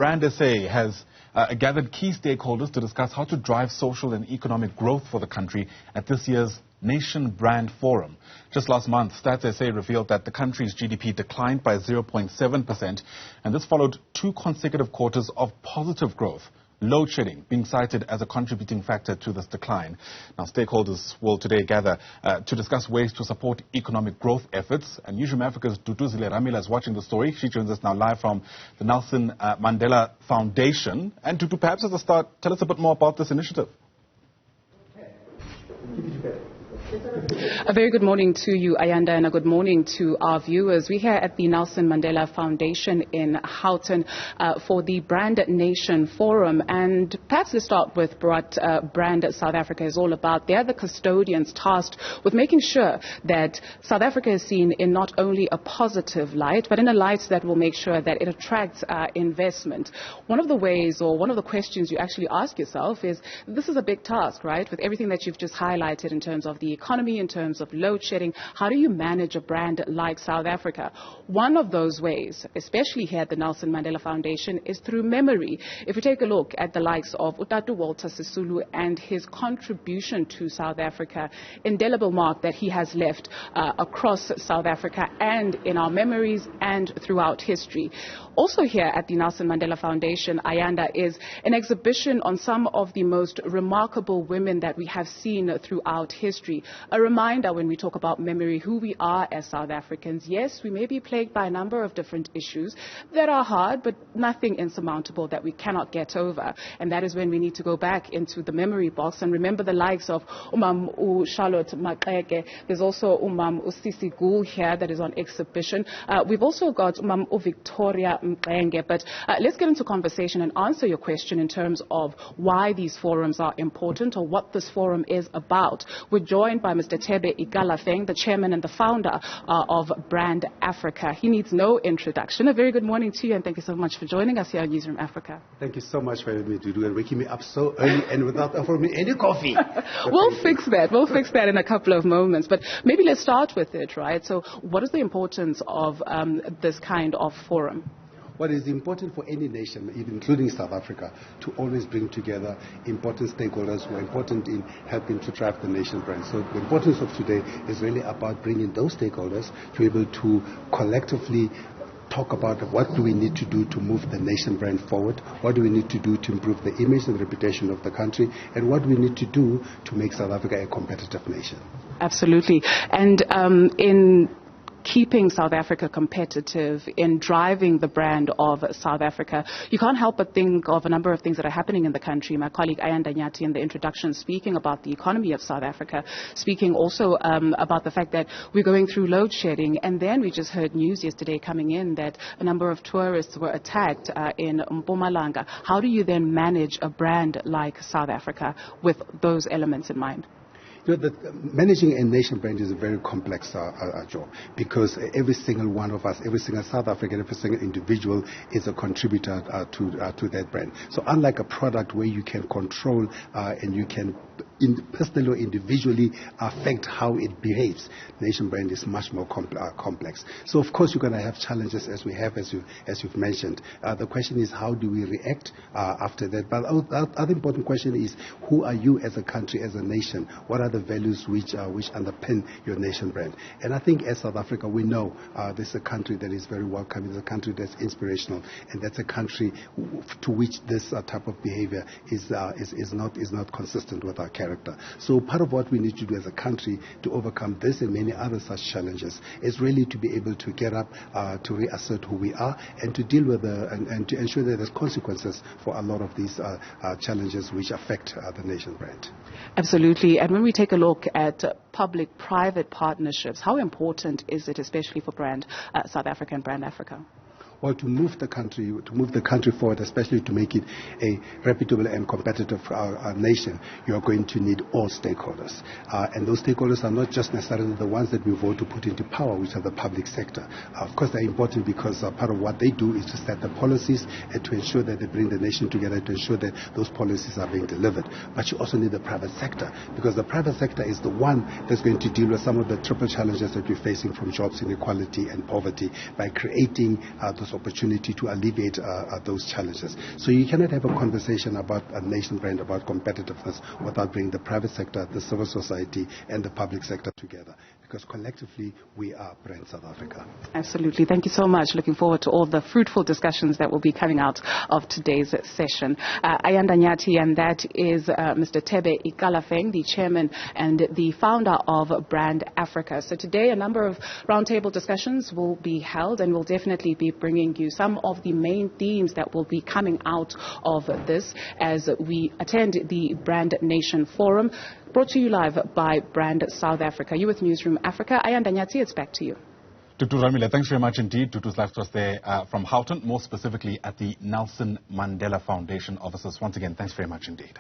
BrandSA has gathered key stakeholders to discuss how to drive social and economic growth for the country at this year's Nation Brand Forum. Just last month, StatsSA revealed that the country's GDP declined by 0.7%, and this followed 2 consecutive quarters of positive growth. Loadshedding being cited as a contributing factor to this decline. Now, stakeholders will today gather to discuss ways to support economic growth efforts. And Newzroom Afrika's Duduzile Ramela is watching the story. She joins us now live from the Nelson Mandela Foundation. And Dudu, perhaps as a start, tell us a bit more about this initiative. A very good morning to you, Ayanda, and a good morning to our viewers. We're here at the Nelson Mandela Foundation in Houghton for the Brand Nation Forum. And perhaps let's start with what Brand South Africa is all about. They're the custodians tasked with making sure that South Africa is seen in not only a positive light, but in a light that will make sure that it attracts investment. One of the ways, or one of the questions you actually ask yourself is, this is a big task, right? With everything that you've just highlighted in terms of the economy, in terms of load shedding, how do you manage a brand like South Africa? One of those ways, especially here at the Nelson Mandela Foundation, is through memory. If we take a look at the likes of Utatu Walter Sisulu and his contribution to South Africa, indelible mark that he has left across South Africa and in our memories and throughout history. Also here at the Nelson Mandela Foundation, Ayanda, is an exhibition on some of the most remarkable women that we have seen throughout history. A reminder when we talk about memory, who we are as South Africans. Yes, we may be plagued by a number of different issues that are hard, but nothing insurmountable that we cannot get over. And that is when we need to go back into the memory box and remember the likes of Umam Charlotte Maqeke. There's also Umam Sisi Gul here that is on exhibition. We've also got Umam Victoria Mqenge. But let's get into conversation and answer your question in terms of why these forums are important or what this forum is about. We're joined by Mr. Tebe Igalafeng, the chairman and the founder of Brand Afrika. He needs no introduction. A very good morning to you, and thank you so much for joining us here on Newzroom Afrika. Thank you so much for having me to do and waking me up so early and without offering me any coffee. We'll fix that. We'll fix that in a couple of moments. But maybe let's start with it, right? So what is the importance of this kind of forum? What is important for any nation, even including South Africa, to always bring together important stakeholders who are important in helping to drive the nation brand. So the importance of today is really about bringing those stakeholders to be able to collectively talk about what do we need to do to move the nation brand forward, what do we need to do to improve the image and reputation of the country, and what we need to do to make South Africa a competitive nation. Absolutely. And in keeping South Africa competitive, in driving the brand of South Africa, you can't help but think of a number of things that are happening in the country. My colleague Ayanda Nyati in the introduction speaking about the economy of South Africa, speaking also about the fact that we're going through load shedding, and then we just heard news yesterday coming in that a number of tourists were attacked in Mpumalanga. How do you then manage a brand like South Africa with those elements in mind? You know, managing a nation brand is a very complex job, because every single one of us, every single South African, every single individual is a contributor to that brand. So unlike a product where you can control and you can personally or individually affect how it behaves, nation brand is much more complex. So of course you're going to have challenges as we have, as you've mentioned. The question is, how do we react after that? But the other important question is, who are you as a country, as a nation? What are the values which underpin your nation brand? And I think as South Africa, we know this is a country that is very welcoming, it's a country that's inspirational, and that's a country to which this type of behavior is not consistent with our character. So part of what we need to do as a country to overcome this and many other such challenges is really to be able to get up, to reassert who we are, and to deal with and to ensure that there's consequences for a lot of these challenges which affect the nation brand. Absolutely. And when we take a look at public-private partnerships, how important is it, especially for Brand South Africa and Brand Afrika? Well, to move the country forward, especially to make it a reputable and competitive nation, you are going to need all stakeholders. And those stakeholders are not just necessarily the ones that we vote to put into power, which are the public sector. Of course, they're important because part of what they do is to set the policies and to ensure that they bring the nation together, to ensure that those policies are being delivered. But you also need the private sector, because the private sector is the one that's going to deal with some of the triple challenges that we're facing, from jobs inequality and poverty, by creating those us opportunity to alleviate those challenges. So you cannot have a conversation about a nation brand, about competitiveness, without bringing the private sector, the civil society, and the public sector together. Because collectively, we are Brand South Africa. Absolutely. Thank you so much. Looking forward to all the fruitful discussions that will be coming out of today's session. Ayanda Nyati, and that is Mr. Tebe Ikalafeng, the chairman and the founder of BrandSA. So today, a number of roundtable discussions will be held, and we'll definitely be bringing you some of the main themes that will be coming out of this as we attend the Brand Nation Forum, brought to you live by Brand South Africa. You with Newzroom Afrika. Ayanda Nyati, it's back to you. Ramela, thanks very much indeed. Dudu's live to us there from Houghton, more specifically at the Nelson Mandela Foundation offices. Once again, thanks very much indeed.